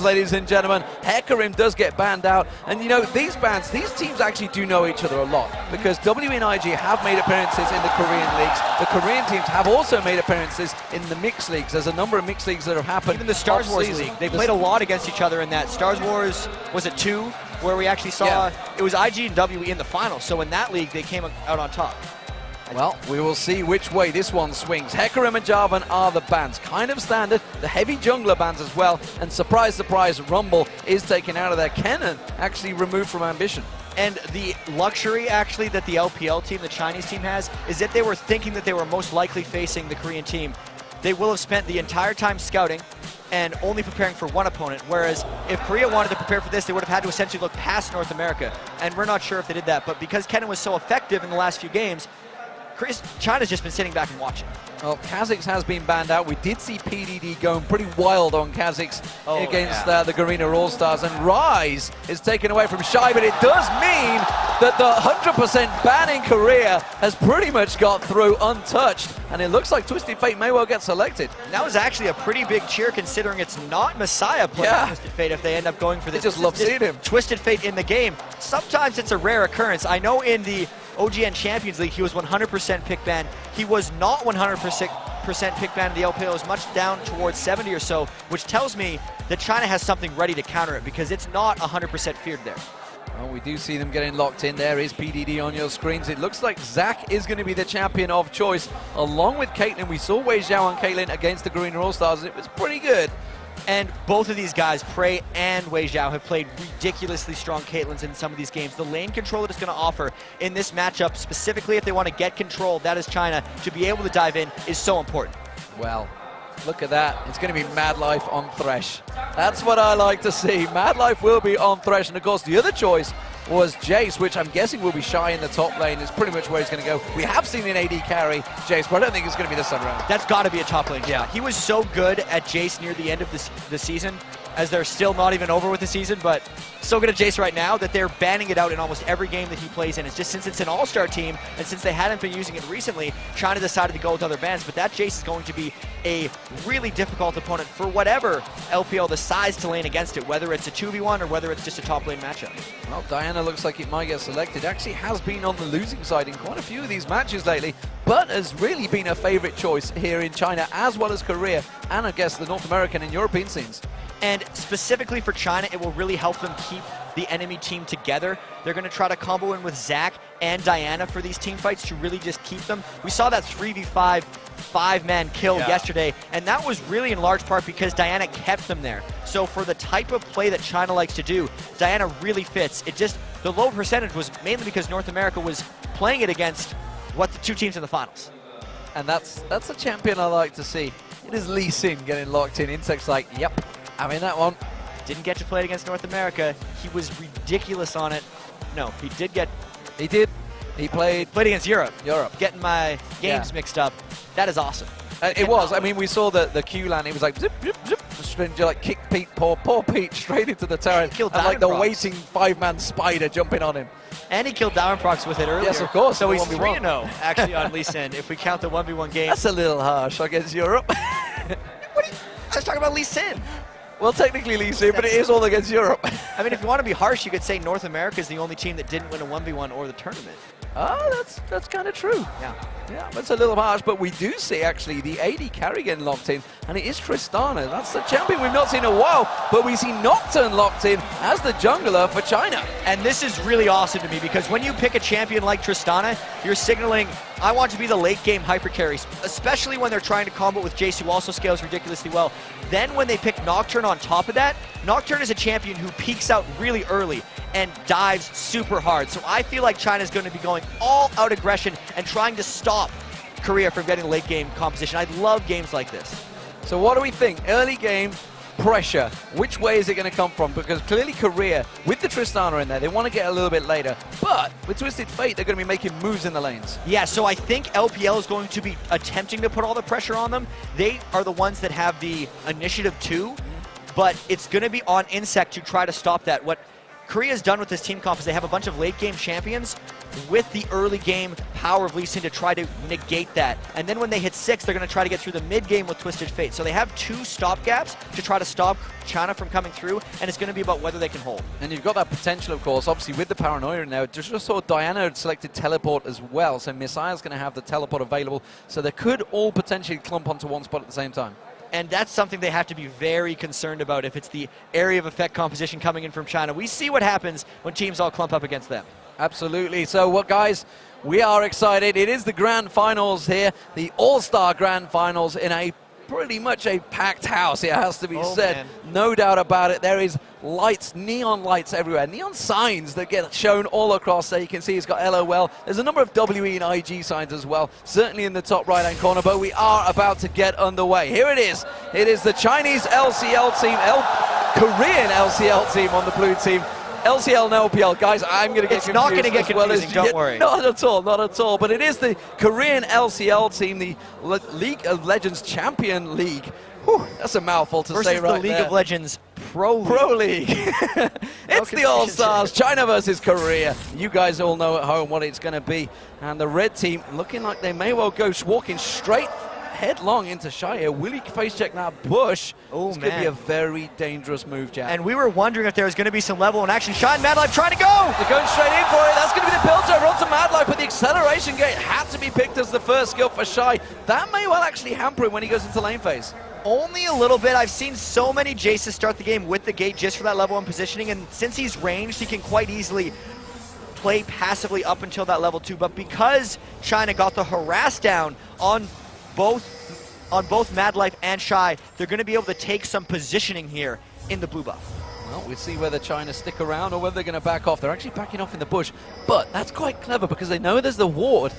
ladies and gentlemen. Hecarim does get banned out. And you know, these bans, these teams actually do know each other a lot, because W and IG have made appearances in the Korean leagues. The Korean teams have also made appearances in the mixed leagues. There's a number of mixed leagues that have happened. Even the Stars Wars League. They played a lot against each other in that. Stars Wars, was it 2? Where we actually saw, it was IG and W in the final. So in that league, they came out on top. Well, we will see which way this one swings. Hecarim and Jarvan are the bans. Kind of standard. The heavy jungler bans as well. And surprise, surprise, Rumble is taken out of there. Kennen actually removed from Ambition. And the luxury, actually, that the LPL team, the Chinese team has, is that they were thinking that they were most likely facing the Korean team. They will have spent the entire time scouting and only preparing for one opponent, whereas if Korea wanted to prepare for this, they would have had to essentially look past North America. And we're not sure if they did that, but because Kennen was so effective in the last few games, China's just been sitting back and watching. Well, Kha'Zix has been banned out. We did see PDD going pretty wild on Kha'Zix against the Garena All-Stars, and Rise is taken away from Shy, but it does mean that the 100% ban in Korea has pretty much got through untouched, and it looks like Twisted Fate may well get selected. That was actually a pretty big cheer, considering it's not Messiah playing Twisted Fate if they end up going for this. I just love seeing him. Twisted Fate in the game. Sometimes it's a rare occurrence. I know in the OGN Champions League, he was 100% pick ban. He was not 100% pick ban in the LPL. It was much down towards 70 or so, which tells me that China has something ready to counter it, because it's not 100% feared there. Well, we do see them getting locked in. There is PDD on your screens. It looks like Zach is going to be the champion of choice, along with Caitlyn. We saw Wei Xiao and Caitlyn against the Garena All-Stars. It was pretty good. And both of these guys, Prey and Wei Xiao, have played ridiculously strong Caitlyn's in some of these games. The lane control that it's going to offer in this matchup, specifically if they want to get control, that is China, to be able to dive in is so important. Well, look at that. It's going to be Mad Life on Thresh. That's what I like to see. Mad Life will be on Thresh. And of course, the other choice was Jace, which I'm guessing will be Shy in the top lane. Is pretty much where he's going to go. We have seen an AD carry Jace, but I don't think it's going to be this time around. That's got to be a top lane. Yeah, he was so good at Jace near the end of the season, as they're still not even over with the season, but so good at Jace right now that they're banning it out in almost every game that he plays in. It's just since it's an all-star team, and since they hadn't been using it recently, China decided to go with other bans, but that Jace is going to be a really difficult opponent for whatever LPL decides to lane against it, whether it's a 2v1 or whether it's just a top lane matchup. Well, Diana looks like it might get selected. Actually has been on the losing side in quite a few of these matches lately, but has really been a favorite choice here in China, as well as Korea, and I guess the North American and European scenes. And specifically for China, it will really help them keep the enemy team together. They're going to try to combo in with Zach and Diana for these team fights to really just keep them. We saw that 3v5 5-man kill yesterday, and that was really in large part because Diana kept them there. So for the type of play that China likes to do, Diana really fits. It just, the low percentage was mainly because North America was playing it against the two teams in the finals. And that's a champion I like to see. It is Lee Sin getting locked in. Insect's like, yep, I'm in that one. Didn't get to play it against North America. He was ridiculous on it. No, he did get... He did. He played against Europe. Getting my games mixed up. That is awesome. It was. I mean, we saw the Q land. It was like zip, zip, zip. Just like kick Pete, poor Pete, straight into the turret. Killed and like the Diamond waiting 5-man spider jumping on him. And he killed Diamond Prox with it earlier. Yes, of course. So he's 3-0 actually on Lee Sin if we count the 1v1 game. That's a little harsh against Europe. I was talking about Lee Sin. Well, technically Lee Sin, but it is all against Europe. I mean, if you want to be harsh, you could say North America is the only team that didn't win a 1v1 or the tournament. Oh, that's kind of true. Yeah, that's a little harsh, but we do see actually the AD carry getting locked in, and it is Tristana. That's the champion we've not seen in a while, but we see Nocturne locked in as the jungler for China. And this is really awesome to me, because when you pick a champion like Tristana, you're signaling, I want to be the late game hyper carries, especially when they're trying to combo with Jace, who also scales ridiculously well. Then when they pick Nocturne on top of that, Nocturne is a champion who peaks out really early and dives super hard. So I feel like China's going to be going all out aggression and trying to stop Korea from getting late game composition. I love games like this. So what do we think? Early game pressure. Which way is it going to come from? Because clearly Korea, with the Tristana in there, they want to get a little bit later. But with Twisted Fate, they're going to be making moves in the lanes. Yeah, so I think LPL is going to be attempting to put all the pressure on them. They are the ones that have the initiative too, but it's going to be on Insect to try to stop that. What Korea's done with this team comp is they have a bunch of late game champions with the early game power of Lee Sin to try to negate that. And then when they hit 6, they're going to try to get through the mid game with Twisted Fate. So they have 2 stop gaps to try to stop China from coming through, and it's going to be about whether they can hold. And you've got that potential, of course, obviously with the Paranoia in there. Just saw Diana had selected teleport as well, so Messiah's going to have the teleport available, so they could all potentially clump onto one spot at the same time. And that's something they have to be very concerned about if it's the area of effect composition coming in from China. We see what happens when teams all clump up against them. Absolutely. So, what, guys, we are excited. It is the grand finals here, the All-Star grand finals in a pretty much a packed house, it has to be said. Man. No doubt about it. There is lights, neon lights everywhere, neon signs that get shown all across there. You can see it's got LOL. There's a number of WE and IG signs as well, certainly in the top right-hand corner, but we are about to get underway. Here it is. It is the Chinese LCL team, Korean LCL team on the blue team. LCL and LPL, guys, I'm going to get confused. It's not going to get confusing, don't worry. Not at all, not at all. But it is the Korean LCL team, the League of Legends Champion League. Whew, that's a mouthful to say right there. Versus the League of Legends Pro League. It's the All-Stars, China versus Korea. You guys all know at home what it's going to be. And the red team looking like they may well go walking straight headlong into Shire. Will he face check now? Bush. Oh, this could be a very dangerous move, Jack. And we were wondering if there was going to be some level in action. Shy and Madlife trying to go! They're going straight in for it. That's going to be the build over onto Madlife, but the acceleration gate had to be picked as the first skill for Shy. That may well actually hamper him when he goes into lane phase. Only a little bit. I've seen so many Jaces start the game with the gate just for that level 1 positioning, and since he's ranged, he can quite easily play passively up until that level 2. But because China got the harass down on both Madlife and Shy, they're going to be able to take some positioning here in the blue buff. Well, we'll see whether China stick around or whether they're going to back off. They're actually backing off in the bush, but that's quite clever because they know there's the ward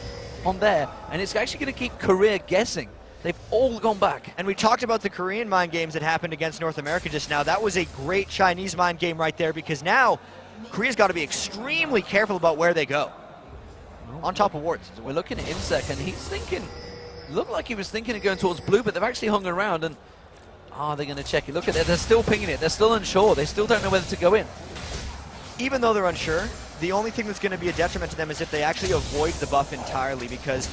on there, and it's actually going to keep Korea guessing. They've all gone back. And we talked about the Korean mind games that happened against North America just now. That was a great Chinese mind game right there, because now Korea's got to be extremely careful about where they go. On top of wards. We're looking at Insec, and he's thinking, looked like he was thinking of going towards blue, but they've actually hung around, and they're going to check it. Look at it, they're still pinging it. They're still unsure. They still don't know whether to go in. Even though they're unsure, the only thing that's going to be a detriment to them is if they actually avoid the buff entirely, because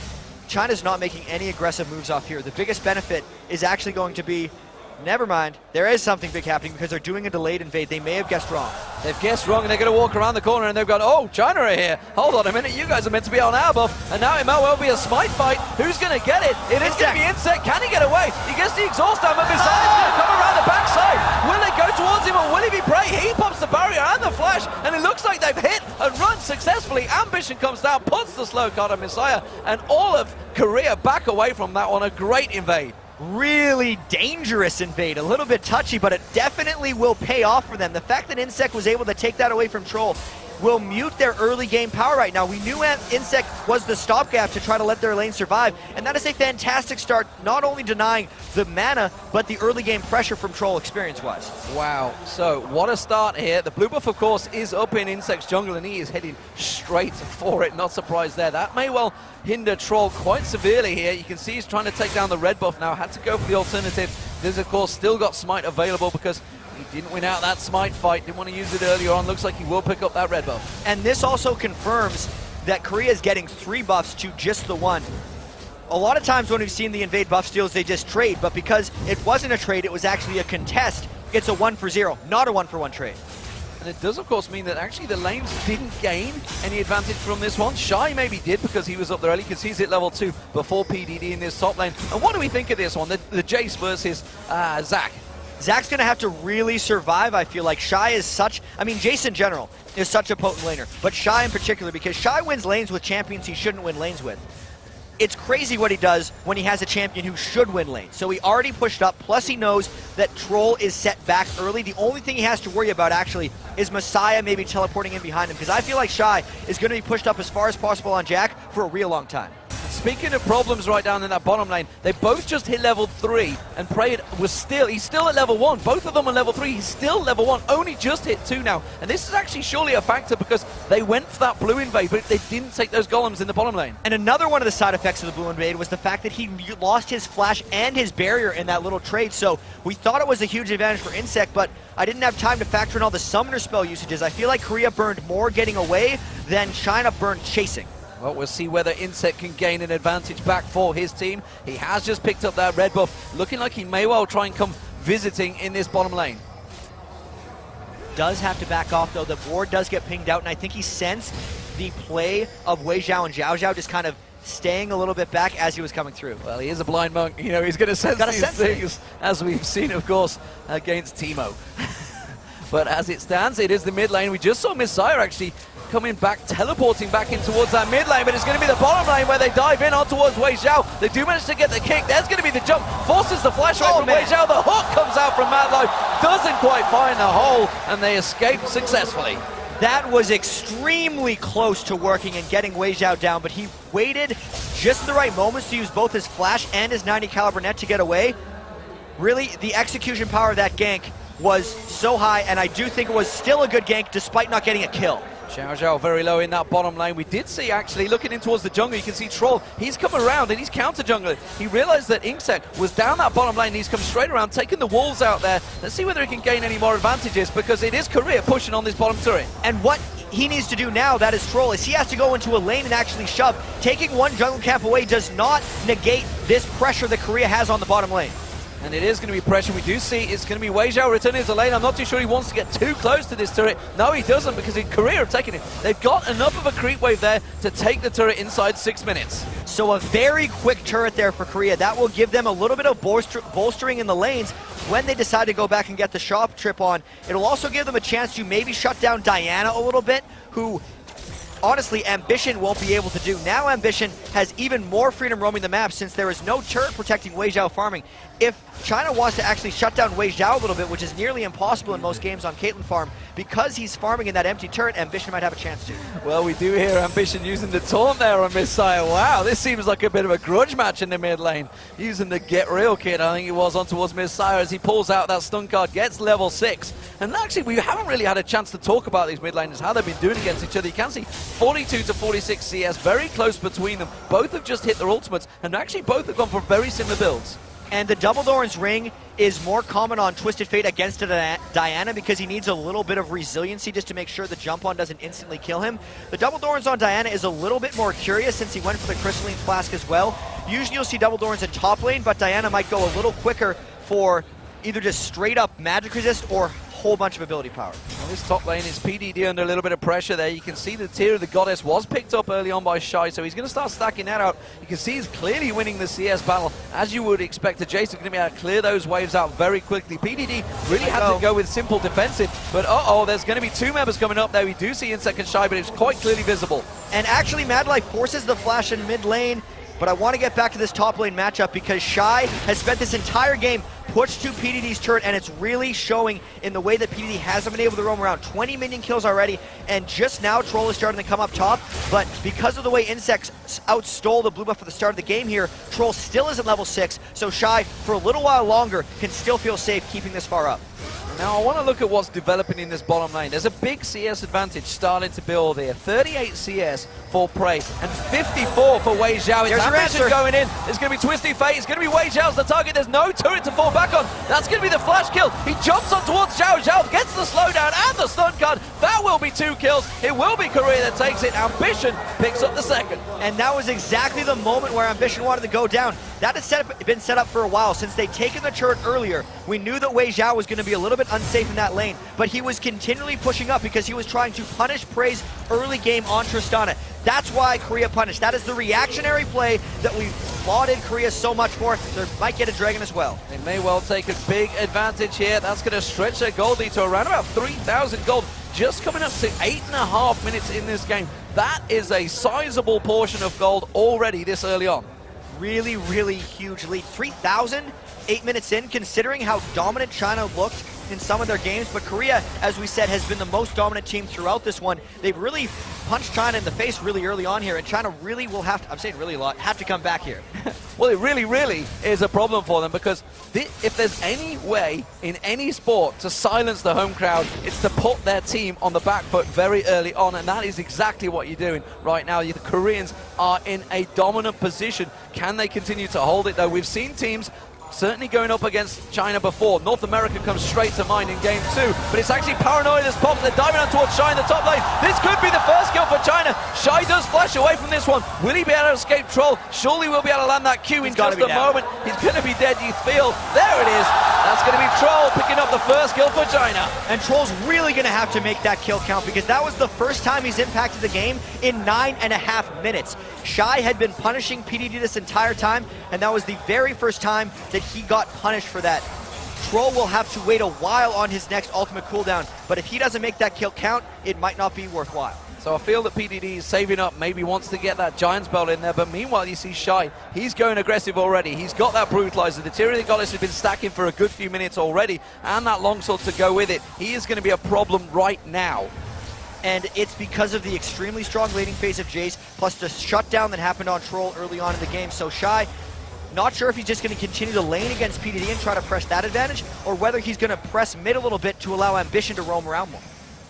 China's not making any aggressive moves off here. The biggest benefit is actually going to be, never mind, there is something big happening because they're doing a delayed invade. They may have guessed wrong. They've guessed wrong, and they're going to walk around the corner, and they've gone, oh, China are here. Hold on a minute, you guys are meant to be on our buff, and now it might well be a smite fight. Who's going to get it? It is going to be Insect. Can he get away? He gets the exhaust down, but Messiah's going to come around the backside. Will they go towards him, or will he be prey? He pops the barrier and the flash, and it looks like they've hit and run successfully. Ambition comes down, puts the slow card on Messiah, and all of Korea back away from that one. A great invade. Really dangerous invade, a little bit touchy, but it definitely will pay off for them. The fact that Insect was able to take that away from Troll will mute their early game power right now. We knew Insect was the stopgap to try to let their lane survive, and that is a fantastic start, not only denying the mana, but the early game pressure from Troll experience-wise. Wow, so what a start here. The blue buff, of course, is up in Insect's jungle, and he is heading straight for it. Not surprised there. That may well hinder Troll quite severely here. You can see he's trying to take down the red buff now. Had to go for the alternative. There's, of course, still got Smite available because he didn't win out that Smite fight, didn't want to use it earlier on. Looks like he will pick up that red buff. And this also confirms that Korea is getting 3 buffs to just the 1. A lot of times when we've seen the invade buff steals, they just trade, but because it wasn't a trade, it was actually a contest, it's a 1-for-0, not a 1-for-1 trade. And it does, of course, mean that actually the lanes didn't gain any advantage from this one. Shy maybe did because he was up there early, because he's at level 2 before PDD in this top lane. And what do we think of this one, the Jace versus Zach? Zach's going to have to really survive, I feel like. Shy is such, I mean, Jace in general is such a potent laner, but Shy in particular, because Shy wins lanes with champions he shouldn't win lanes with. It's crazy what he does when he has a champion who should win lanes. So he already pushed up, plus he knows that Troll is set back early. The only thing he has to worry about, actually, is Messiah maybe teleporting in behind him, because I feel like Shy is going to be pushed up as far as possible on Jack for a real long time. speaking of problems right down in that bottom lane, they both just hit level 3, and Prey he's still at level 1. Both of them are level 3, he's still level 1, only just hit 2 now. And this is actually surely a factor because they went for that blue invade, but they didn't take those golems in the bottom lane. And another one of the side effects of the blue invade was the fact that he lost his flash and his barrier in that little trade, so we thought it was a huge advantage for Insect, but I didn't have time to factor in all the summoner spell usages. I feel like Korea burned more getting away than China burned chasing. Well, we'll see whether Insect can gain an advantage back for his team. He has just picked up that red buff, looking like he may well try and come visiting in this bottom lane. Does have to back off, though. The ward does get pinged out, and I think he sensed the play of Wei Zhao and Zhao Zhao just kind of staying a little bit back as he was coming through. Well, he is a blind monk. You know, he's going to sense these things, as we've seen, of course, against Teemo. But as it stands, it is the mid lane. We just saw Messiah actually coming back, teleporting back in towards that mid lane, but it's going to be the bottom lane where they dive in on towards Wei Zhao. They do manage to get the kick. There's going to be the jump. Forces the flash away from Wei Zhao. The hook comes out from Mad Life. Doesn't quite find the hole, and they escape successfully. That was extremely close to working and getting Wei Zhao down, but he waited just the right moments to use both his flash and his 90 caliber net to get away. Really, the execution power of that gank was so high, and I do think it was still a good gank despite not getting a kill. Zhao Zhao very low in that bottom lane. We did see, actually, looking in towards the jungle, you can see Troll. He's come around and he's counter-jungling. He realized that Insect was down that bottom lane. He's come straight around, taking the walls out there. Let's see whether he can gain any more advantages, because it is Korea pushing on this bottom turret. And what he needs to do now, that is Troll, is he has to go into a lane and actually shove. Taking one jungle camp away does not negate this pressure that Korea has on the bottom lane. And it is going to be pressure. We do see it's going to be Wei Zhao returning to the lane. I'm not too sure he wants to get too close to this turret. No, he doesn't, because Korea have taken it. They've got enough of a creep wave there to take the turret inside 6 minutes. So a very quick turret there for Korea. That will give them a little bit of bolstering in the lanes when they decide to go back and get the shop trip on. It'll also give them a chance to maybe shut down Diana a little bit, who honestly Ambition won't be able to do. Now Ambition has even more freedom roaming the map since there is no turret protecting Wei Zhao farming. If China wants to actually shut down Wei Zhao a little bit, which is nearly impossible in most games on Caitlyn farm, because he's farming in that empty turret, Ambition might have a chance to. Well, we do hear Ambition using the taunt there on Messiah. Wow, this seems like a bit of a grudge match in the mid lane. Using the Get Real kit, I think it was, on towards Messiah as he pulls out that stun card, gets level 6. And actually, we haven't really had a chance to talk about these mid laners, how they've been doing against each other. You can see 42 to 46 CS, very close between them. Both have just hit their ultimates, and actually both have gone for very similar builds. And the Double Doran's ring is more common on Twisted Fate against Diana because he needs a little bit of resiliency just to make sure the jump on doesn't instantly kill him. The Double Doran's on Diana is a little bit more curious since he went for the Crystalline Flask as well. Usually you'll see Double Doran's in top lane, but Diana might go a little quicker for either just straight up magic resist or whole bunch of ability power. Well, this top lane is PDD under a little bit of pressure there. You can see the Tear of the Goddess was picked up early on by Shy, so he's going to start stacking that out. You can see he's clearly winning the CS battle, as you would expect. Jason's going to be able to clear those waves out very quickly. PDD really had to go with simple defensive, but there's going to be 2 members coming up there. We do see Insect and Shy, but it's quite clearly visible. And actually, Mad Life forces the flash in mid lane, but I want to get back to this top lane matchup because Shy has spent this entire game pushed to PDD's turret, and it's really showing in the way that PDD hasn't been able to roam around. 20 minion kills already, and just now Troll is starting to come up top, but because of the way Insects outstole the blue buff at the start of the game here, Troll still isn't level 6, so Shy, for a little while longer, can still feel safe keeping this far up. Now I want to look at what's developing in this bottom lane. There's a big CS advantage starting to build here. 38 CS for Prey and 54 for Wei Zhao. There's your answer. Going in. It's going to be Twisted Fate. It's going to be Wei Zhao's the target. There's no turret to fall back on. That's going to be the flash kill. He jumps on towards Zhao. Zhao gets the slowdown and the stun card. That will be 2 kills. It will be Korea that takes it. Ambition picks up the second. And that was exactly the moment where Ambition wanted to go down. That has been set up for a while. Since they'd taken the turret earlier, we knew that Wei Zhao was going to be a little bit unsafe in that lane, but he was continually pushing up because he was trying to punish Prey's early game on Tristana. That's why Korea punished. That is the reactionary play that we've lauded Korea so much for. They might get a dragon as well. They may well take a big advantage here. That's going to stretch their gold lead to around about 3,000 gold. Just coming up to 8.5 minutes in this game. That is a sizable portion of gold already this early on. Really, really huge lead. 3,000, 8 minutes in, considering how dominant China looked in some of their games, but Korea, as we said, has been the most dominant team throughout this one. They've really punched China in the face really early on here, and China really will have to, I'm saying really a lot, have to come back here. Well, it really, really is a problem for them, because if there's any way in any sport to silence the home crowd, it's to put their team on the back foot very early on, and that is exactly what you're doing right now. The Koreans are in a dominant position. Can they continue to hold it, though? We've seen teams certainly going up against China before. North America comes straight to mind in game 2, but it's actually Paranoia that's popped. They're diving on towards Shy in the top lane. This could be the first kill for China. Shy does flash away from this one. Will he be able to escape Troll? Surely we'll be able to land that Q in just a moment. He's going to be dead, you feel. There it is. That's going to be Troll picking up the first kill for China. And Troll's really going to have to make that kill count, because that was the first time he's impacted the game in 9.5 minutes. Shy had been punishing PDD this entire time, and that was the very first time that he got punished for that. Troll will have to wait a while on his next ultimate cooldown, but if he doesn't make that kill count, it might not be worthwhile. So I feel that PDD is saving up, maybe wants to get that Giants belt in there, but meanwhile you see Shy, he's going aggressive already. He's got that Brutalizer. The Tyranny Goddess has been stacking for a good few minutes already, and that longsword to go with it. He is going to be a problem right now. And it's because of the extremely strong laning phase of Jace, plus the shutdown that happened on Troll early on in the game. So Shy, not sure if he's just going to continue to lane against PDD and try to press that advantage, or whether he's going to press mid a little bit to allow Ambition to roam around more.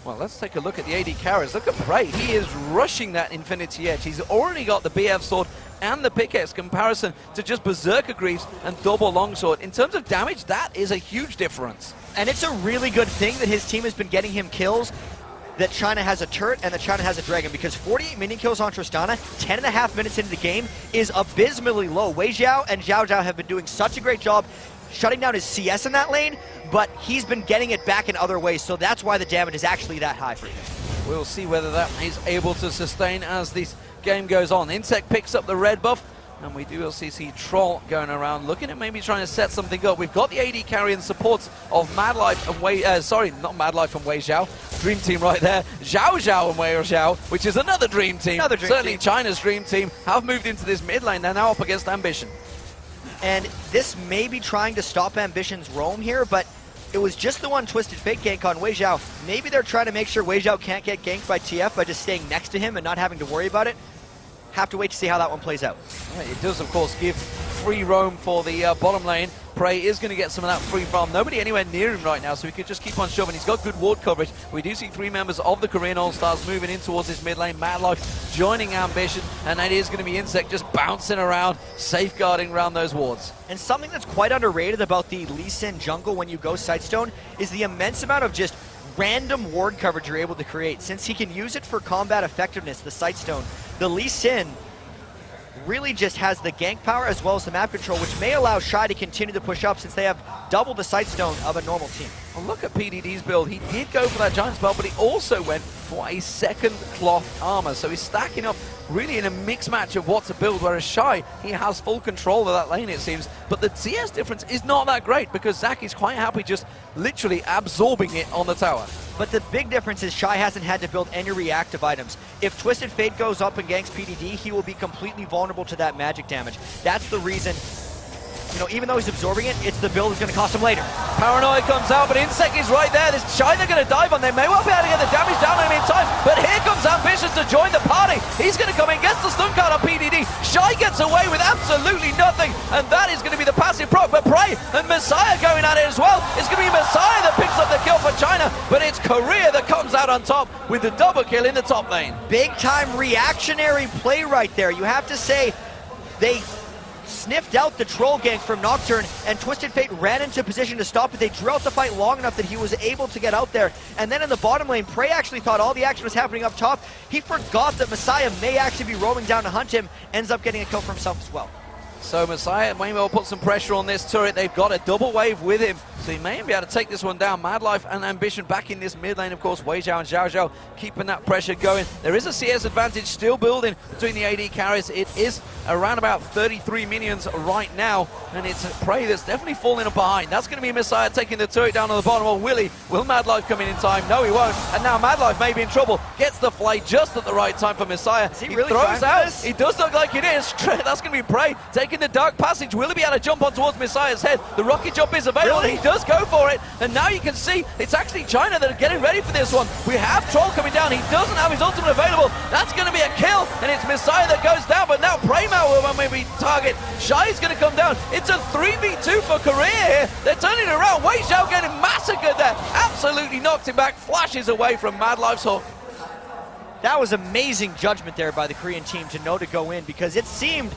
Well, let's take a look at the AD carries. Look at Prey. He is rushing that Infinity Edge. He's already got the BF sword and the pickaxe comparison to just Berserker Greaves and double longsword. In terms of damage, that is a huge difference. And it's a really good thing that his team has been getting him kills, that China has a turret and that China has a dragon, because 48 minion kills on Tristana, 10.5 minutes into the game, is abysmally low. Wei Xiao and Zhao Zhao have been doing such a great job shutting down his CS in that lane, but he's been getting it back in other ways, so that's why the damage is actually that high for him. We'll see whether that is able to sustain as this game goes on. Insect picks up the red buff, and we do see Troll going around, looking at maybe trying to set something up. We've got the AD carry and supports of Mad Life and not Mad Life and Wei Xiao. Dream team right there. Zhao Zhao and Wei Xiao, which is another dream team. Certainly China's dream team have moved into this mid lane. They're now up against Ambition. And this may be trying to stop Ambition's roam here, but it was just the one Twisted Fate gank on Wei Xiao. Maybe they're trying to make sure Wei Xiao can't get ganked by TF by just staying next to him and not having to worry about it. Have to wait to see how that one plays out. Right, it does, of course, give free roam for the bottom lane. Prey is going to get some of that free farm. Nobody anywhere near him right now, so he could just keep on shoving. He's got good ward coverage. We do see 3 members of the Korean All-Stars moving in towards this mid lane. Mad Life joining Ambition, and that is going to be Insect just bouncing around, safeguarding around those wards. And something that's quite underrated about the Lee Sin jungle when you go Sightstone is the immense amount of just random ward coverage you're able to create. Since he can use it for combat effectiveness, the Sightstone, the Lee Sin really just has the gank power as well as the map control, which may allow Shy to continue to push up since they have double the Sightstone of a normal team. Well, look at PDD's build. He did go for that Giant spell, but he also went for a second cloth armor. So he's stacking up really in a mixed match of what to build, whereas Shy, he has full control of that lane, it seems. But the CS difference is not that great, because Zach is quite happy just literally absorbing it on the tower. But the big difference is Shy hasn't had to build any reactive items. If Twisted Fate goes up and ganks PDD, he will be completely vulnerable to that magic damage. That's the reason, you know, even though he's absorbing it, it's the build that's going to cost him later. Paranoia comes out, but Insect is right there. This Shy they're going to dive on. They may well be able to get the damage down on him in time, but here comes Ambition to join the party. He's going to come in, gets the stun card on PDD. Shy gets away with absolutely nothing, and that is going to be the passive proc. But Prey and Messiah going at it as well. It's going to be Messiah that picks up the kill for China, but it's Korea that comes out on top with the double kill in the top lane. Big time reactionary play right there. You have to say they sniffed out the troll gank from Nocturne, and Twisted Fate ran into position to stop it. They drew out the fight long enough that he was able to get out there. And then in the bottom lane, Prey actually thought all the action was happening up top. He forgot that Messiah may actually be roaming down to hunt him, ends up getting a kill for himself as well. So Messiah may well put some pressure on this turret. They've got a double wave with him, so he may be able to take this one down. Mad Life and Ambition back in this mid lane, of course. Wei Xiao and Zhao Zhao keeping that pressure going. There is a CS advantage still building between the AD carries. It is around about 33 minions right now, and it's Prey that's definitely falling up behind. That's going to be Messiah taking the turret down on the bottom. Well, will Mad Life come in time? No, he won't. And now Mad Life may be in trouble. Gets the flight just at the right time for Messiah. Is he really throws trying out. for this? He does look like it is. That's going to be Prey taking working the dark passage. Will he be able to jump on towards Messiah's head? The rocket jump is available. Really? He does go for it. And now you can see it's actually China that are getting ready for this one. We have Troll coming down. He doesn't have his ultimate available. That's going to be a kill. And it's Messiah that goes down. But now Preymal will maybe target. Shy is going to come down. It's a 3v2 for Korea here. They're turning it around. Wei Xiao getting massacred there. Absolutely knocked him back. Flashes away from Mad Life's hook. That was amazing judgment there by the Korean team to know to go in, because it seemed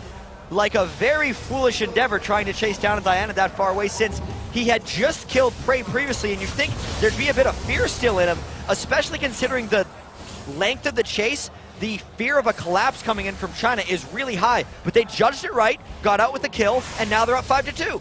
like a very foolish endeavor trying to chase down Diana that far away, since he had just killed Prey previously, and you'd think there'd be a bit of fear still in him, especially considering the length of the chase. The fear of a collapse coming in from China is really high, but they judged it right, got out with the kill, and now they're up 5-2.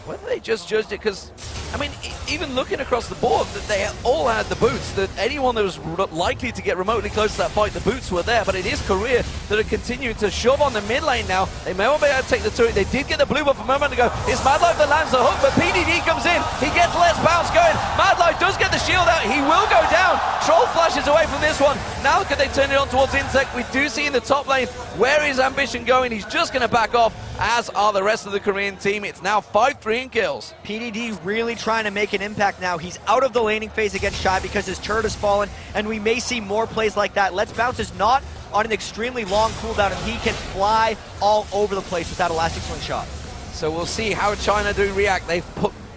Whether they just judged it, because, I mean, even looking across the board, that they all had the boots, that anyone that was likely to get remotely close to that fight, the boots were there, but it is Korea that are continuing to shove on the mid lane now. They may well be able to take the turret. They did get the blue buff a moment ago. It's Mad Life that lands the hook, but PDD comes in. He gets less bounce going. Mad Life does get the shield out. He will go down. Troll flashes away from this one. Now could they turn it on towards Insect? We do see in the top lane, where is Ambition going? He's just going to back off, as are the rest of the Korean team. It's now 5-3 in kills. PDD really trying to make an impact now. He's out of the laning phase against Shy because his turret has fallen, and we may see more plays like that. Let's Bounce is not on an extremely long cooldown, and he can fly all over the place with that elastic swing shot. So we'll see how China do react. They've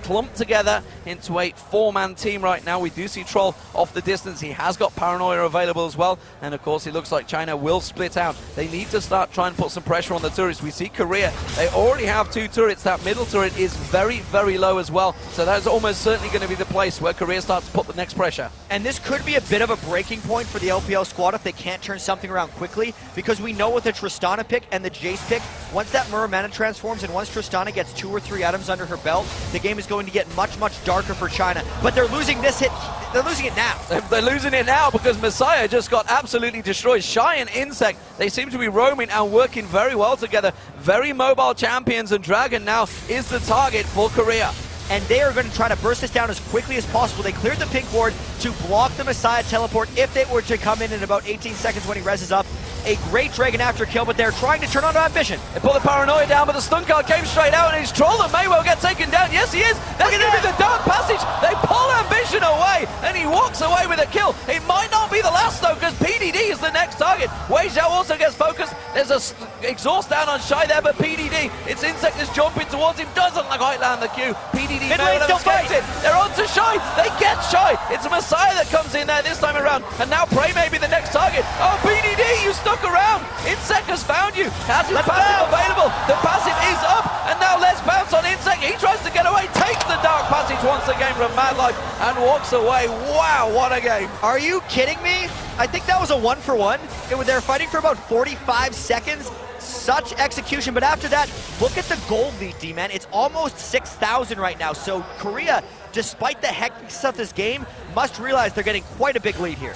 clumped together into a 4-man team right now. We do see Troll off the distance. He has got Paranoia available as well. And of course, it looks like China will split out. They need to start trying to put some pressure on the turrets. We see Korea. They already have 2 turrets. That middle turret is very, very low as well. So that's almost certainly going to be the place where Korea starts to put the next pressure. And this could be a bit of a breaking point for the LPL squad if they can't turn something around quickly, because we know with the Tristana pick and the Jace pick, once that Muramana transforms and once Tristana gets 2 or 3 items under her belt, the game is going to get much, much darker for China. But they're losing this hit. They're losing it now. They're losing it now because Messiah just got absolutely destroyed. Shy and Insect, they seem to be roaming and working very well together. Very mobile champions, and Dragon now is the target for Korea. And they are going to try to burst this down as quickly as possible. They cleared the pink ward to block the Messiah teleport if they were to come in about 18 seconds when he reses up. A great Dragon after kill, but they're trying to turn on to Ambition. They pull the Paranoia down, but the stun card came straight out, and it's Troll that may well get taken down. Yes, he is. That's going to be the dark passage. They pull Ambition away, and he walks away with a kill. It might not be the last, though, because PDD is the next target. Wei Xiao also gets focused. There's a exhaust down on Shy there, but PDD, it's Insect is jumping towards him. Doesn't quite land the Q. PDD may well have escaped it. They're on to Shy. They get Shy. It's a Messiah that comes in there this time around, and now Prey may be the next target. Oh, PDD, you stuck around. Insect has found you. Has his passive available. The passive is up, and now let's bounce on Insect. He tries to get away, takes the dark passage once again from Mad Life, and walks away. Wow, what a game. Are you kidding me? I think that was a 1-for-1. They're fighting for about 45 seconds. Such execution, but after that, look at the gold lead, D-Man. It's almost 6,000 right now, so Korea, despite the hecticness of this game, must realize they're getting quite a big lead here.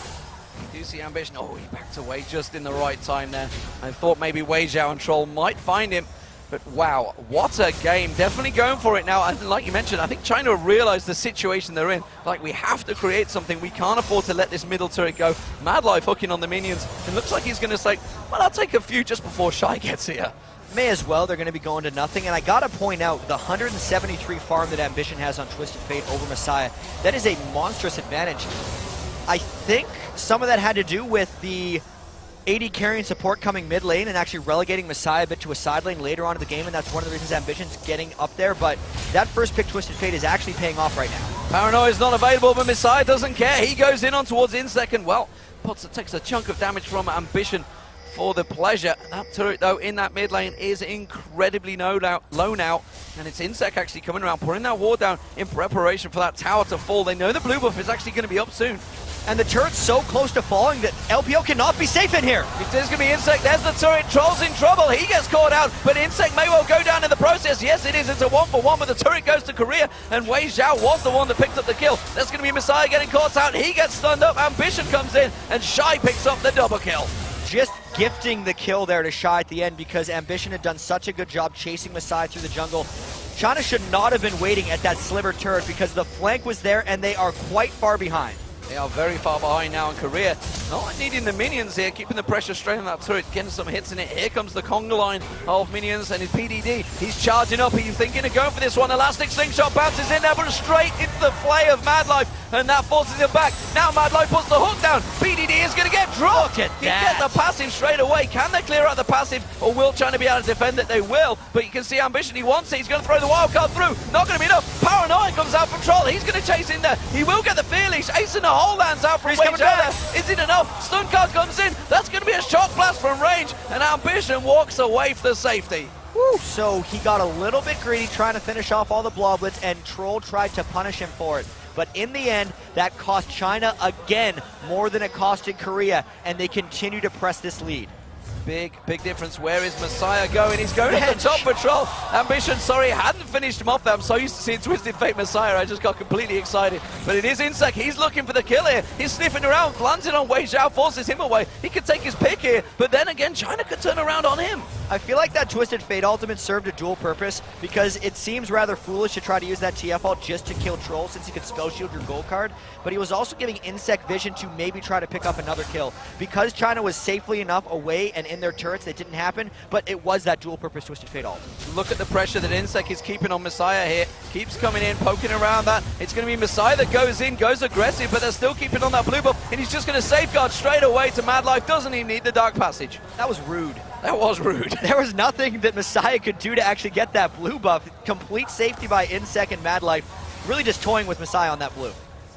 You do see Ambition. Oh, he backed away just in the right time there. I thought maybe Wei Xiao and Troll might find him, but wow, what a game. Definitely going for it now. And like you mentioned, I think China realized the situation they're in. Like, we have to create something. We can't afford to let this middle turret go. Mad Life hooking on the minions. It looks like he's going to say, well, I'll take a few just before Shy gets here. May as well. They're going to be going to nothing. And I got to point out the 173 farm that Ambition has on Twisted Fate over Messiah. That is a monstrous advantage. I think some of that had to do with the AD carrying support coming mid lane and actually relegating Messiah a bit to a side lane later on in the game, and that's one of the reasons Ambition's getting up there, but that first pick, Twisted Fate, is actually paying off right now. Paranoia is not available, but Messiah doesn't care. He goes in on towards Insect, and well, takes a chunk of damage from Ambition for the pleasure. That turret, though, in that mid lane is incredibly low now, and it's Insect actually coming around, putting that ward down in preparation for that tower to fall. They know the blue buff is actually going to be up soon. And the turret's so close to falling that LPL cannot be safe in here. It is going to be Insect. There's the turret. Troll's in trouble. He gets caught out, but Insect may well go down in the process. Yes, it is. It's a 1-for-1, but the turret goes to Korea, and Wei Xiao was the one that picked up the kill. That's going to be Messiah getting caught out. He gets stunned up. Ambition comes in, and Shy picks up the double kill. Just gifting the kill there to Shy at the end, because Ambition had done such a good job chasing Messiah through the jungle. China should not have been waiting at that sliver turret because the flank was there and they are quite far behind. They are very far behind now in Korea. Not needing the minions here, keeping the pressure straight on that turret, getting some hits in it. Here comes the conga line of minions and his PDD. He's charging up, he's thinking of going for this one. Elastic Slingshot bounces in there, but straight into the flay of Madlife, and that forces him back. Now Madlife puts the hook down. PDD is going to get dropped. He gets the passive straight away. Can they clear out the passive, or will China be able to defend it? They will, but you can see Ambition, he wants it. He's going to throw the wildcard through. Not going to be enough. Paranoia comes out from Troll. He's going to chase in there. He will get the fear leash. Ace in the hole lands out from Wage there. Is it enough? Stun card comes in. That's going to be a shock blast from range, and Ambition walks away for the safety. Woo. So he got a little bit greedy trying to finish off all the bloblets, and Troll tried to punish him for it. But in the end, that cost China again more than it costed Korea, and they continue to press this lead. Big difference. Where is Messiah going? He's going at the top patrol. Ambition, sorry, hadn't finished him off there. I'm so used to seeing Twisted Fate Messiah, I just got completely excited. But it is Insec. He's looking for the kill here. He's sniffing around, lands it on Wei Xiao, forces him away. He could take his pick here, but then again, China could turn around on him. I feel like that Twisted Fate ultimate served a dual purpose, because it seems rather foolish to try to use that TF ult just to kill Troll, since he could spell shield your gold card, but he was also giving Insec vision to maybe try to pick up another kill. Because China was safely enough away and in their turrets, that didn't happen, but it was that dual purpose Twisted Fate ult. Look at the pressure that Insec is keeping on Messiah here. Keeps coming in, poking around that. It's going to be Messiah that goes in, goes aggressive, but they're still keeping on that blue buff, and he's just going to safeguard straight away to Madlife. Doesn't even need the Dark Passage. That was rude. That was rude. There was nothing that Messiah could do to actually get that blue buff. Complete safety by Insec and Madlife. Really just toying with Messiah on that blue.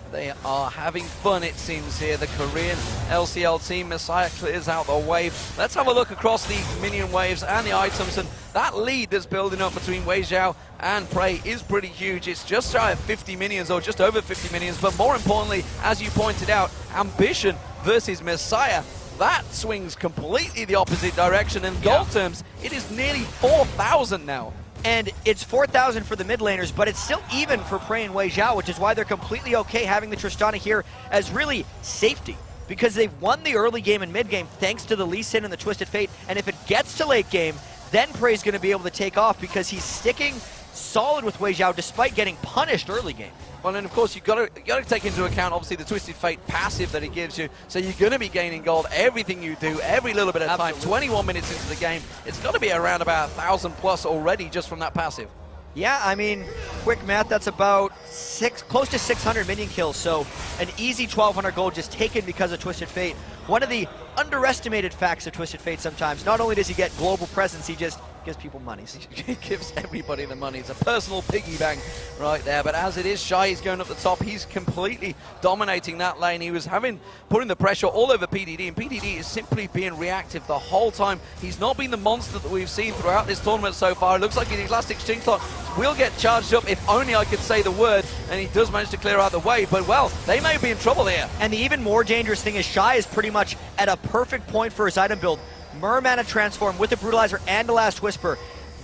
They are having fun, it seems, here. The Korean LCL team. Messiah clears out the wave. Let's have a look across the minion waves and the items, and that lead that's building up between Wei Xiao and Prey is pretty huge. It's just shy of 50 minions, or just over 50 minions, but more importantly, as you pointed out, Ambition versus Messiah. That swings completely the opposite direction. In gold terms, it is nearly 4,000 now. And it's 4,000 for the mid laners, but it's still even for Prey and Wei Xiao, which is why they're completely okay having the Tristana here as really safety. Because they've won the early game and mid game thanks to the Lee Sin and the Twisted Fate. And if it gets to late game, then Prey's going to be able to take off, because he's sticking solid with Wei Xiao despite getting punished early game. Well, and of course, you've got to take into account, obviously, the Twisted Fate passive that it gives you. So you're going to be gaining gold everything you do, every little bit of time. 21 minutes into the game, it's got to be around about 1,000 plus already just from that passive. Yeah, I mean, quick math, that's about close to 600 minion kills. So an easy 1,200 gold just taken because of Twisted Fate. One of the underestimated facts of Twisted Fate sometimes. Not only does he get global presence, he just gives people monies. He gives everybody the money. It's a personal piggy bank right there. But as it is, Shy is going up the top. He's completely dominating that lane. He was putting the pressure all over PDD, and PDD is simply being reactive the whole time. He's not been the monster that we've seen throughout this tournament so far. It looks like his last exchange slot will get charged up, if only I could say the word, and he does manage to clear out the way. But, well, they may be in trouble here. And the even more dangerous thing is Shy is pretty much at a perfect point for his item build. Mermana Transform with the Brutalizer and the Last Whisper.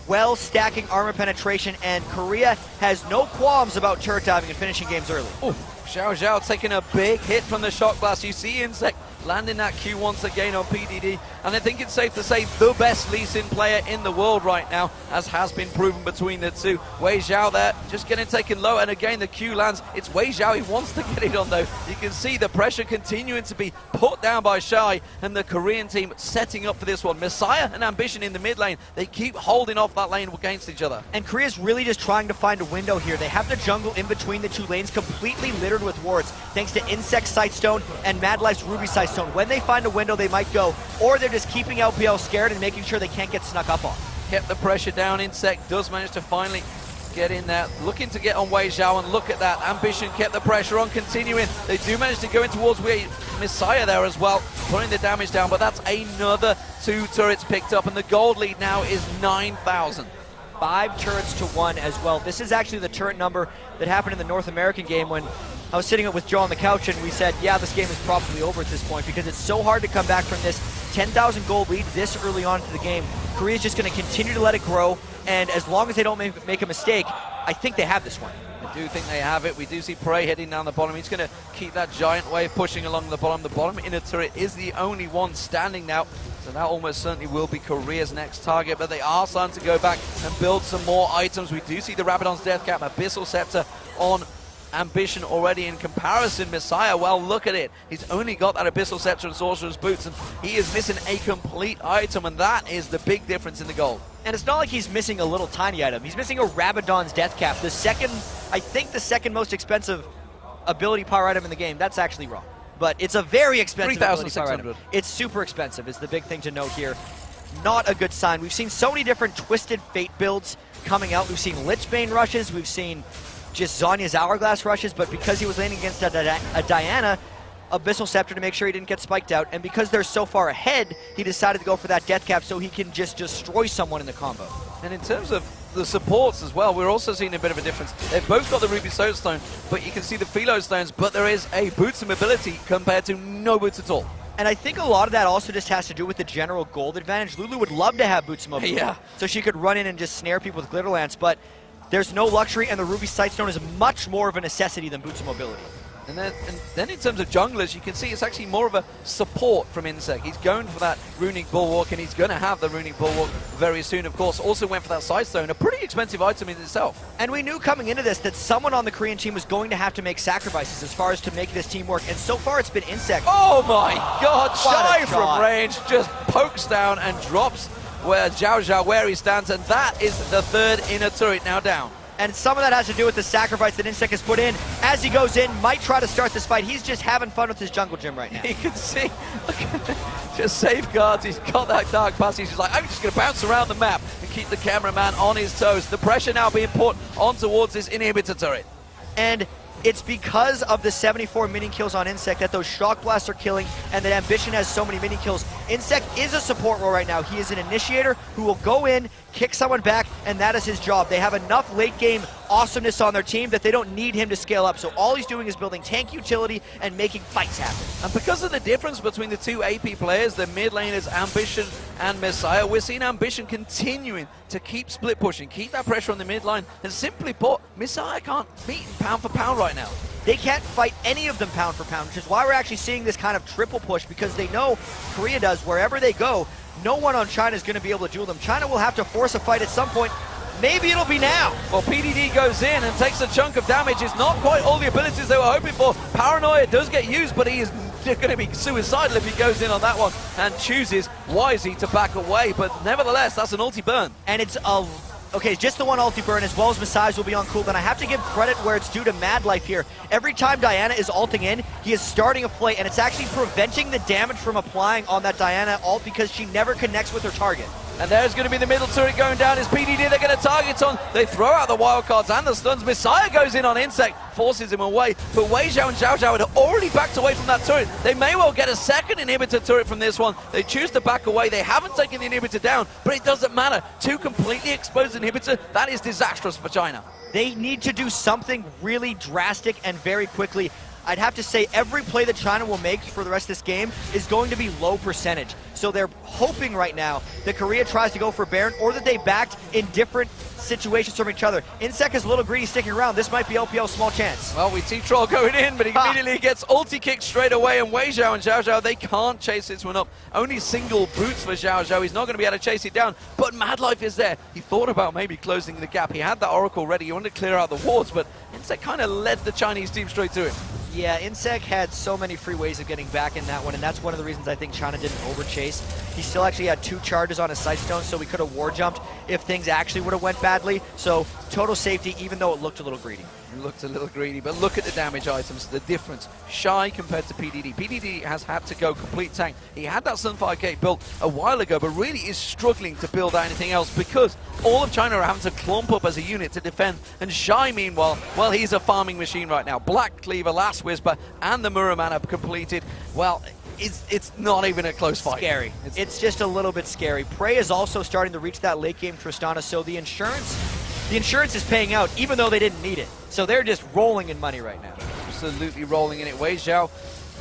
Well stacking armor penetration, and Korea has no qualms about turret diving and finishing games early. Ooh, Xiao Zhao taking a big hit from the Shock Blast. You see Insect landing that Q once again on PDD, and I think it's safe to say the best Lee Sin player in the world right now, as has been proven between the two. Wei Xiao there, just getting taken low, and again the Q lands. It's Wei Xiao, he wants to get it on though. You can see the pressure continuing to be put down by Shy, and the Korean team setting up for this one. Messiah and Ambition in the mid lane, they keep holding off that lane against each other. And Korea's really just trying to find a window here. They have the jungle in between the two lanes completely littered with wards, thanks to Insect Sightstone and Madlife's Ruby Sightstone. When they find a window, they might go, or they're just keeping LPL scared and making sure they can't get snuck up on. Kept the pressure down. Insect does manage to finally get in there, looking to get on Wei Xiao, and look at that. Ambition kept the pressure on, continuing. They do manage to go in towards Messiah there as well, putting the damage down, but that's another 2 turrets picked up, and the gold lead now is 9,000. 5 turrets to 1 as well. This is actually the turret number that happened in the North American game when I was sitting up with Joe on the couch, and we said, yeah, this game is probably over at this point, because it's so hard to come back from this 10,000 gold lead this early on into the game. Korea's just going to continue to let it grow, and as long as they don't make a mistake, I think they have this one. I do think they have it. We do see Prey heading down the bottom. He's going to keep that giant wave pushing along the bottom. The bottom inner turret is the only one standing now, so that almost certainly will be Korea's next target, but they are starting to go back and build some more items. We do see the Rabadon's Death Cap, Abyssal Scepter on Ambition already in comparison. Messiah, well, look at it. He's only got that Abyssal Scepter and Sorcerer's Boots, and he is missing a complete item, and that is the big difference in the gold. And it's not like he's missing a little tiny item. He's missing a Rabadon's Death Cap, the second, I think the second most expensive ability power item in the game. That's actually wrong. But it's a very expensive ability power item. It's super expensive is the big thing to note here. Not a good sign. We've seen so many different Twisted Fate builds coming out. We've seen Lichbane rushes. We've seen just Zhonya's Hourglass rushes, but because he was landing against a Diana, Abyssal Scepter to make sure he didn't get spiked out, and because they're so far ahead, he decided to go for that Death Cap so he can just destroy someone in the combo. And in terms of the supports as well, we're also seeing a bit of a difference. They've both got the Ruby Soulstone, but you can see the Philo Stones, but there is a boots and mobility compared to no boots at all. And I think a lot of that also just has to do with the general gold advantage. Lulu would love to have boots and mobility, so she could run in and just snare people with Glitter Lance, but there's no luxury, and the Ruby Sightstone is much more of a necessity than boots and mobility. And then in terms of junglers, you can see it's actually more of a support from Insec. He's going for that Runic Bulwark, and he's going to have the Runic Bulwark very soon, of course. Also went for that Sightstone, a pretty expensive item in itself. And we knew coming into this that someone on the Korean team was going to have to make sacrifices as far as to make this team work, and so far it's been Insec. Oh my god, Shy from range just pokes down and drops where Zhao where he stands, and that is the third inner turret now down. And some of that has to do with the sacrifice that Insec has put in. As he goes in, might try to start this fight. He's just having fun with his jungle gym right now. You can see, just safeguards. He's got that dark passage. He's like, I'm just going to bounce around the map and keep the cameraman on his toes. The pressure now being put on towards this inhibitor turret. And it's because of the 74 minion kills on Insec that those Shock Blasts are killing, and that Ambition has so many minion kills. Insec is a support role right now. He is an initiator who will go in, kick someone back, and that is his job. They have enough late game awesomeness on their team that they don't need him to scale up. So all he's doing is building tank utility and making fights happen. And because of the difference between the two AP players, the mid laners Ambition and Messiah, we're seeing Ambition continuing to keep split pushing, keep that pressure on the mid line, and simply put, Messiah can't beat him pound for pound right now. They can't fight any of them pound for pound, which is why we're actually seeing this kind of triple push, because they know Korea does, wherever they go, no one on China is going to be able to duel them. China will have to force a fight at some point. Maybe it'll be now. Well, PDD goes in and takes a chunk of damage. It's not quite all the abilities they were hoping for. Paranoia does get used, but he is going to be suicidal if he goes in on that one and chooses wisely to back away. But nevertheless, that's an ulti burn. And it's a... Okay, just the one ulti burn, as well as Messiah's will be on cooldown. I have to give credit where it's due to Mad Life here. Every time Diana is ulting in, he is starting a play, and it's actually preventing the damage from applying on that Diana ult because she never connects with her target. And there's going to be the middle turret going down. Is PDD they're going to target on? They throw out the wildcards and the stuns. Messiah goes in on Insect, forces him away. But Wei Zhao and Zhao had already backed away from that turret. They may well get a second inhibitor turret from this one. They choose to back away. They haven't taken the inhibitor down, but it doesn't matter. Two completely exposed inhibitor, that is disastrous for China. They need to do something really drastic and very quickly. I'd have to say every play that China will make for the rest of this game is going to be low percentage. So they're hoping right now that Korea tries to go for Baron, or that they backed in different situations from each other. Insec is a little greedy sticking around. This might be LPL's small chance. Well, we see Troll going in, but he immediately gets ulti kicked straight away, and Wei Zhao and Zhao, they can't chase this one up. Only single boots for Zhao. He's not going to be able to chase it down, but Mad Life is there. He thought about maybe closing the gap. He had that Oracle ready. He wanted to clear out the wards, but Insec kind of led the Chinese team straight to him. Yeah, Insec had so many free ways of getting back in that one, and that's one of the reasons I think China didn't overchase. He still actually had 2 charges on his Sightstone, so we could have war jumped if things actually would have went badly. So total safety, even though it looked a little greedy. It looked a little greedy, but look at the damage items, the difference. Shy compared to PDD. PDD has had to go complete tank. He had that Sunfire Gate built a while ago, but really is struggling to build anything else because all of China are having to clump up as a unit to defend. And Shy, meanwhile, well, he's a farming machine right now. Black Cleaver, Last Whisper, and the Muruman have completed. Well, it's not even a close fight. Scary. It's just a little bit scary. Prey is also starting to reach that late game Tristana, so the insurance is paying out, even though they didn't need it. So they're just rolling in money right now. Absolutely rolling in it. Wei Zhao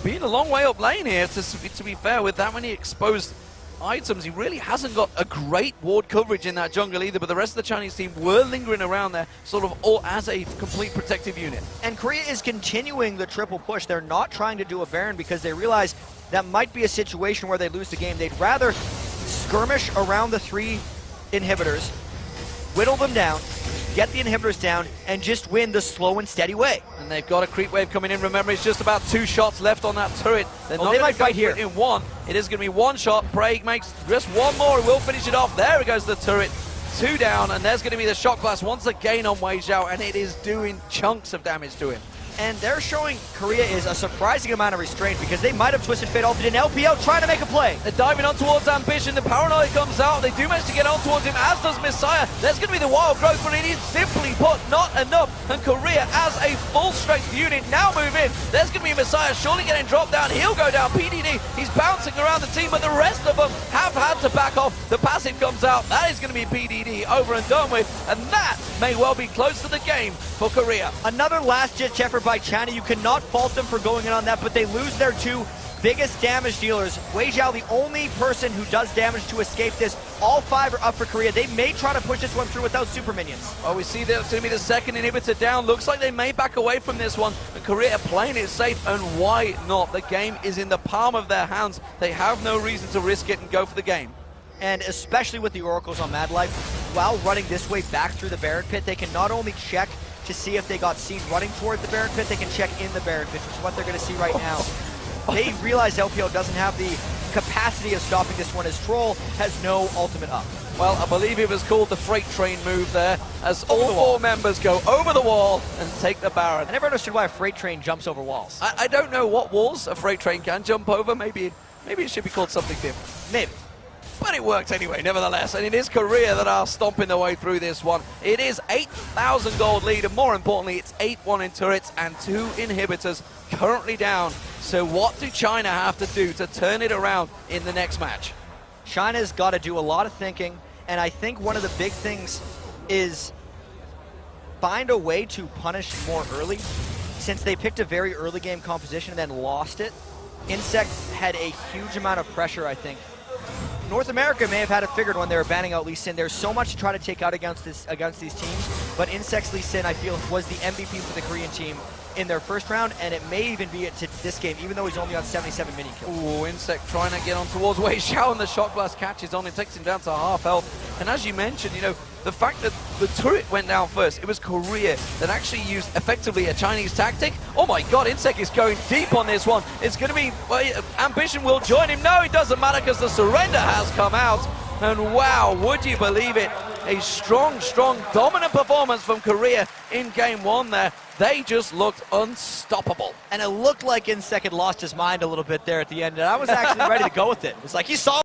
being a long way up lane here, to be fair, with that many exposed items. He really hasn't got a great ward coverage in that jungle either, but the rest of the Chinese team were lingering around there, sort of all as a complete protective unit. And Korea is continuing the triple push. They're not trying to do a Baron because they realize that might be a situation where they lose the game. They'd rather skirmish around the 3 inhibitors, whittle them down, get the inhibitors down, and just win the slow and steady way. And they've got a creep wave coming in. Remember, it's just about 2 shots left on that turret. They're not they gonna might fight here. in one. It is going to be 1 shot. Prague makes just 1 more. He will finish it off. There it goes, the turret. 2 down, and there's going to be the shock blast once again on Wei Zhao, and it is doing chunks of damage to him. And they're showing Korea is a surprising amount of restraint because they might have Twisted Fate ulted in LPL trying to make a play. They're diving on towards Ambition. The paranoia comes out. They do manage to get on towards him, as does Messiah. There's going to be the wild growth, but it is simply put not enough. And Korea, as a full-strength unit, now move in. There's going to be Messiah surely getting dropped down. He'll go down. PDD, he's bouncing around the team, but the rest of them have had to back off. The passive comes out. That is going to be PDD over and done with, and that may well be close to the game for Korea. Another last-ditch effort by China. You cannot fault them for going in on that, but they lose their 2 biggest damage dealers. Wei Zhao, the only person who does damage to escape this. All 5 are up for Korea. They may try to push this one through without super minions. Well, we see that's going to be the second inhibitor down. Looks like they may back away from this one. And Korea playing it safe, and why not? The game is in the palm of their hands. They have no reason to risk it and go for the game. And especially with the Oracles on Mad Life, while running this way back through the Baron Pit, they can not only check to see if they got seen running toward the Baron Pit, they can check in the Baron Pit, which is what they're going to see right now. They realize LPL doesn't have the capacity of stopping this one, as Troll has no ultimate up. Well, I believe it was called the freight train move there, as all 4 members go over the wall and take the Baron. I never understood why a freight train jumps over walls. I don't know what walls a freight train can jump over. Maybe it should be called something different. Maybe. But it worked anyway, nevertheless. And it is Korea that are stomping their way through this one. It is 8,000 gold lead, and more importantly, it's 8-1 in turrets and 2 inhibitors currently down. So what do China have to do to turn it around in the next match? China's got to do a lot of thinking, and I think one of the big things is find a way to punish more early. Since they picked a very early game composition and then lost it, Insect had a huge amount of pressure, I think. North America may have had it figured when they were banning out Lee Sin. There's so much to try to take out against these teams, but Insect's Lee Sin, I feel, was the MVP for the Korean team in their first round, and it may even be it to this game, even though he's only on 77 mini kills. Ooh, Insect trying to get on towards Wei Zhao, and the shock blast catches on. It takes him down to half health. And as you mentioned, you know, the fact that the turret went down first, it was Korea that actually used effectively a Chinese tactic. Oh my god, Insect is going deep on this one. It's going to be, well, Ambition will join him. No, it doesn't matter because the surrender has come out. And wow, would you believe it? A strong, dominant performance from Korea in game 1 there. They just looked unstoppable. And it looked like Insect had lost his mind a little bit there at the end, and I was actually ready to go with it. It's like he saw